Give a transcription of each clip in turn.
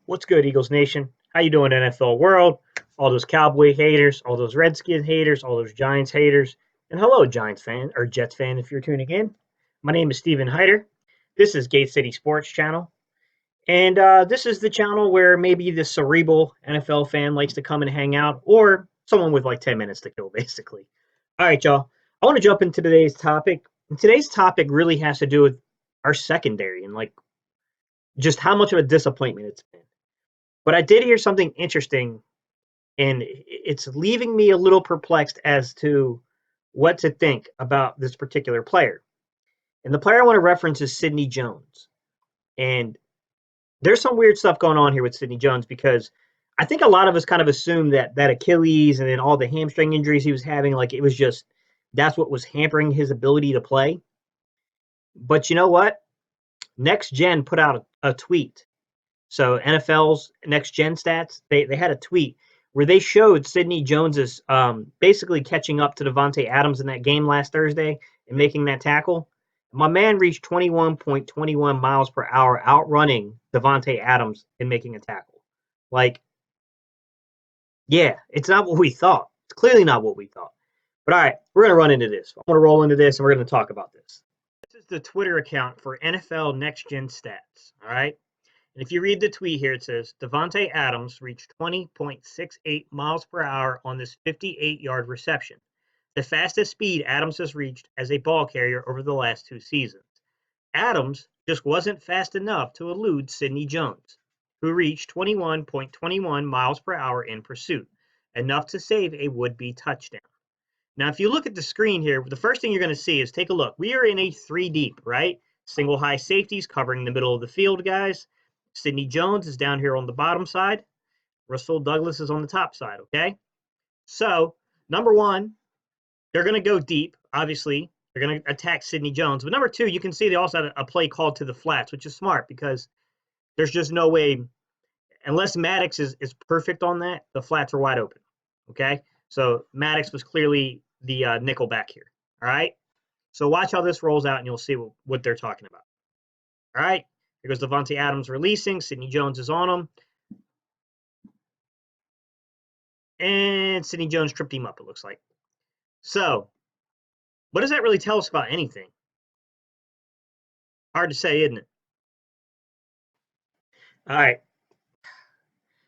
What's good, Eagles Nation? How you doing, NFL world? All those Cowboy haters, all those Redskins haters, all those Giants haters, and hello, Giants fan or Jets fan, if you're tuning in. My name is Steven Hyder. This is Gate City Sports Channel, and this is the channel where maybe the cerebral NFL fan likes to come and hang out, or someone with like 10 minutes to kill, basically. All right, y'all. I want to jump into today's topic. And today's topic really has to do with our secondary and like just how much of a disappointment it's been. But I did hear something interesting, and it's leaving me a little perplexed as to what to think about this particular player. And the player I want to reference is Sidney Jones. And there's some weird stuff going on here with Sidney Jones because I think a lot of us kind of assumed that Achilles and then all the hamstring injuries he was having, like it was just that's what was hampering his ability to play. But you know what? Next Gen put out a tweet. So NFL's Next Gen Stats, they had a tweet where they showed Sidney Jones's basically catching up to Devontae Adams in that game last Thursday and making that tackle. My man reached 21.21 miles per hour, outrunning Devontae Adams in making a tackle. Like, yeah, it's not what we thought. It's clearly not what we thought. But all right, we're gonna run into this. I'm gonna roll into this, and we're gonna talk about this. This is the Twitter account for NFL Next Gen Stats. All right. And if you read the tweet here, it says Devontae Adams reached 20.68 miles per hour on this 58-yard reception, the fastest speed Adams has reached as a ball carrier over the last two seasons. Adams just wasn't fast enough to elude Sidney Jones, who reached 21.21 miles per hour in pursuit, enough to save a would-be touchdown. Now, if you look at the screen here, the first thing you're going to see is take a look. We are in a three deep, right? Single high safeties covering the middle of the field, guys. Sidney Jones is down here on the bottom side. Russell Douglas is on the top side, okay? So, number one, they're going to go deep, obviously. They're going to attack Sidney Jones. But number two, you can see they also had a play called to the flats, which is smart because there's just no way, unless Maddox is perfect on that, the flats are wide open, okay? So Maddox was clearly the nickel back here, all right? So watch how this rolls out, and you'll see what they're talking about. All right, here goes Devontae Adams releasing. Sidney Jones is on him. And Sidney Jones tripped him up, it looks like. So, what does that really tell us about anything? Hard to say, isn't it? All right.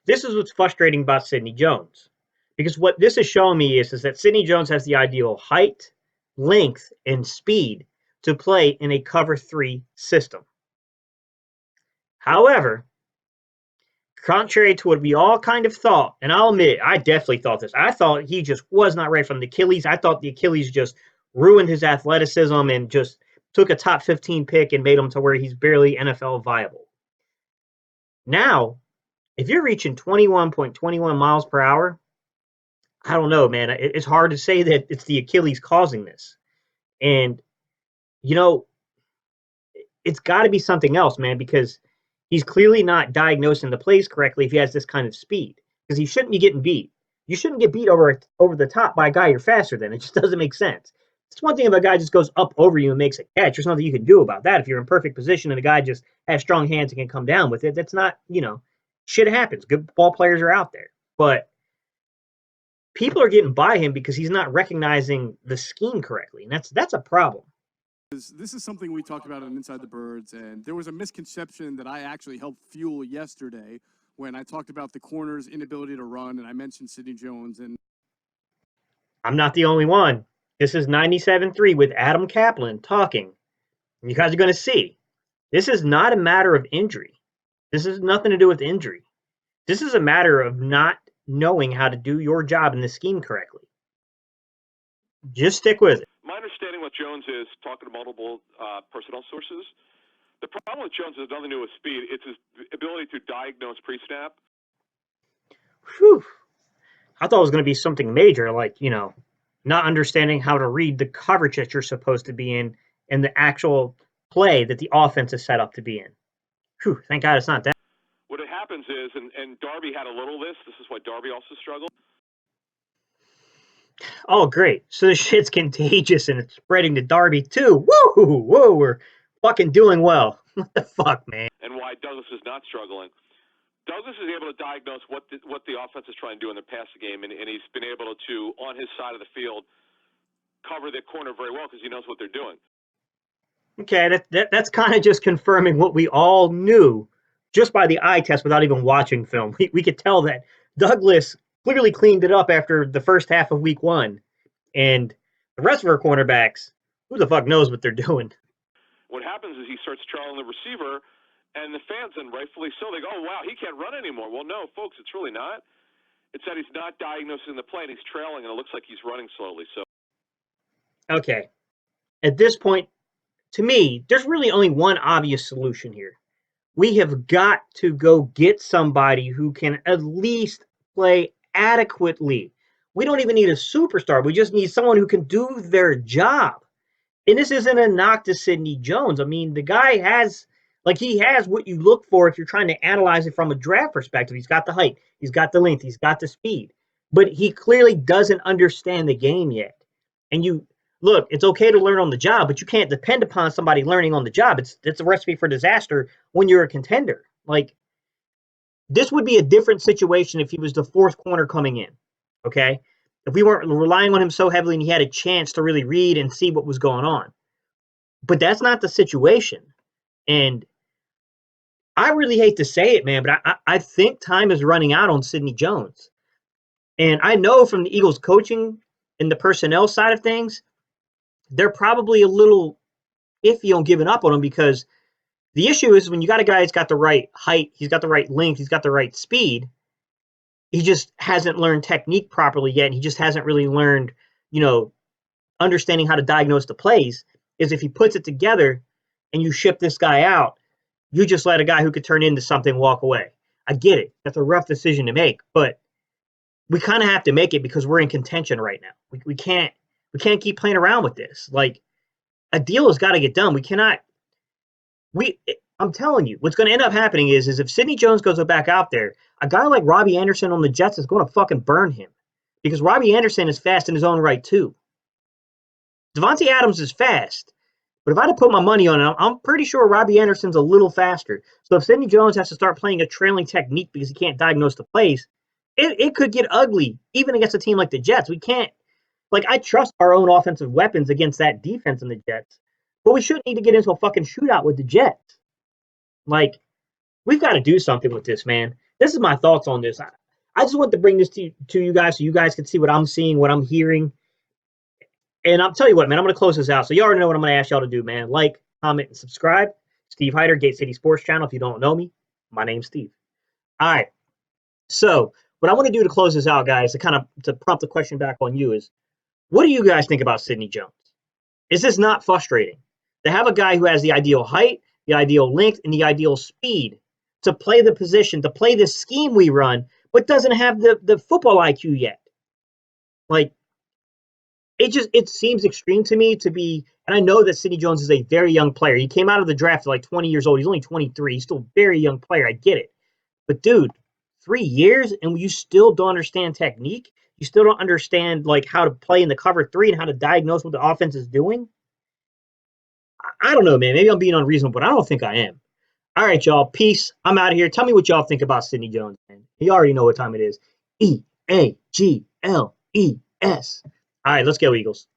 This is what's frustrating about Sidney Jones. Because what this is showing me is that Sidney Jones has the ideal height, length, and speed to play in a cover three system. However, contrary to what we all kind of thought, and I'll admit, I definitely thought this. I thought he just was not right from the Achilles. I thought the Achilles just ruined his athleticism and just took a top 15 pick and made him to where he's barely NFL viable. Now, if you're reaching 21.21 miles per hour, I don't know, man. It's hard to say that it's the Achilles causing this. And, you know, it's got to be something else, man, because he's clearly not diagnosing the plays correctly if he has this kind of speed, because he shouldn't be getting beat. You shouldn't get beat over the top by a guy you're faster than. It just doesn't make sense. It's one thing if a guy just goes up over you and makes a catch. There's nothing you can do about that if you're in perfect position and a guy just has strong hands and can come down with it. That's not, shit happens. Good ball players are out there. But people are getting by him because he's not recognizing the scheme correctly. And that's a problem. This is something we talked about on Inside the Birds, and there was a misconception that I actually helped fuel yesterday when I talked about the corner's inability to run, and I mentioned Sidney Jones. And I'm not the only one. This is 97.3 with Adam Kaplan talking. You guys are going to see. This is not a matter of injury. This has nothing to do with injury. This is a matter of not knowing how to do your job in the scheme correctly. Just stick with it. My understanding with Jones is, talking to multiple personnel sources, the problem with Jones has nothing to do with speed. It's his ability to diagnose pre-snap. Whew. I thought it was going to be something major, like, not understanding how to read the coverage that you're supposed to be in and the actual play that the offense is set up to be in. Whew, thank God it's not that. What happens is, and Darby had a little of this. This is why Darby also struggled. Oh, great. So the shit's contagious and it's spreading to Darby, too. Whoa, we're fucking doing well. What the fuck, man? And why Douglas is not struggling. Douglas is able to diagnose what the offense is trying to do in the passing game, and he's been able to, on his side of the field, cover the corner very well because he knows what they're doing. Okay, that's kind of just confirming what we all knew just by the eye test without even watching film. We could tell that Douglas clearly cleaned it up after the first half of week 1. And the rest of our cornerbacks, who the fuck knows what they're doing? What happens is he starts trailing the receiver, and the fans, and rightfully so, they go, oh, wow, he can't run anymore. Well, no, folks, it's really not. It's that he's not diagnosing the play, and he's trailing, and it looks like he's running slowly. So, okay. At this point, to me, there's really only one obvious solution here. We have got to go get somebody who can at least play adequately. We don't even need a superstar. We just need someone who can do their job. And this isn't a knock to Sidney Jones. I mean, the guy has, he has what you look for if you're trying to analyze it from a draft perspective. He's got the height, he's got the length, he's got the speed. But he clearly doesn't understand the game yet. And look, it's okay to learn on the job, but you can't depend upon somebody learning on the job. It's a recipe for disaster when you're a contender. This would be a different situation if he was the fourth corner coming in, okay? If we weren't relying on him so heavily and he had a chance to really read and see what was going on. But that's not the situation. And I really hate to say it, man, but I think time is running out on Sidney Jones. And I know from the Eagles coaching and the personnel side of things, they're probably a little iffy on giving up on him because the issue is when you got a guy who's got the right height, he's got the right length, he's got the right speed, he just hasn't learned technique properly yet, and he just hasn't really learned, understanding how to diagnose the plays, is if he puts it together and you ship this guy out, you just let a guy who could turn into something walk away. I get it. That's a rough decision to make, but we kind of have to make it because we're in contention right now. We can't keep playing around with this. A deal has got to get done. We cannot. I'm telling you, what's going to end up happening is if Sidney Jones goes back out there, a guy like Robbie Anderson on the Jets is going to fucking burn him because Robbie Anderson is fast in his own right too. Devontae Adams is fast, but if I had to put my money on it, I'm pretty sure Robbie Anderson's a little faster. So if Sidney Jones has to start playing a trailing technique because he can't diagnose the plays, it could get ugly even against a team like the Jets. We can't. I trust our own offensive weapons against that defense in the Jets, but we shouldn't need to get into a fucking shootout with the Jets. We've got to do something with this, man. This is my thoughts on this. I just want to bring this to you guys so you guys can see what I'm seeing, what I'm hearing. And I'll tell you what, man, I'm going to close this out. So you already know what I'm going to ask y'all to do, man. Like, comment, and subscribe. Steve Hyder, Gate City Sports Channel. If you don't know me, my name's Steve. All right. So what I want to do to close this out, guys, to prompt the question back on you is, what do you guys think about Sidney Jones? Is this not frustrating to have a guy who has the ideal height, the ideal length, and the ideal speed to play the position, to play the scheme we run, but doesn't have the football IQ yet? It seems extreme to me to be, and I know that Sidney Jones is a very young player. He came out of the draft at 20 years old. He's only 23. He's still a very young player. I get it. But dude, 3 years and you still don't understand technique? You still don't understand how to play in the cover 3 and how to diagnose what the offense is doing? I don't know, man. Maybe I'm being unreasonable, but I don't think I am. All right, y'all. Peace. I'm out of here. Tell me what y'all think about Sidney Jones, man. You already know what time it is. EAGLES. All right, let's go, Eagles.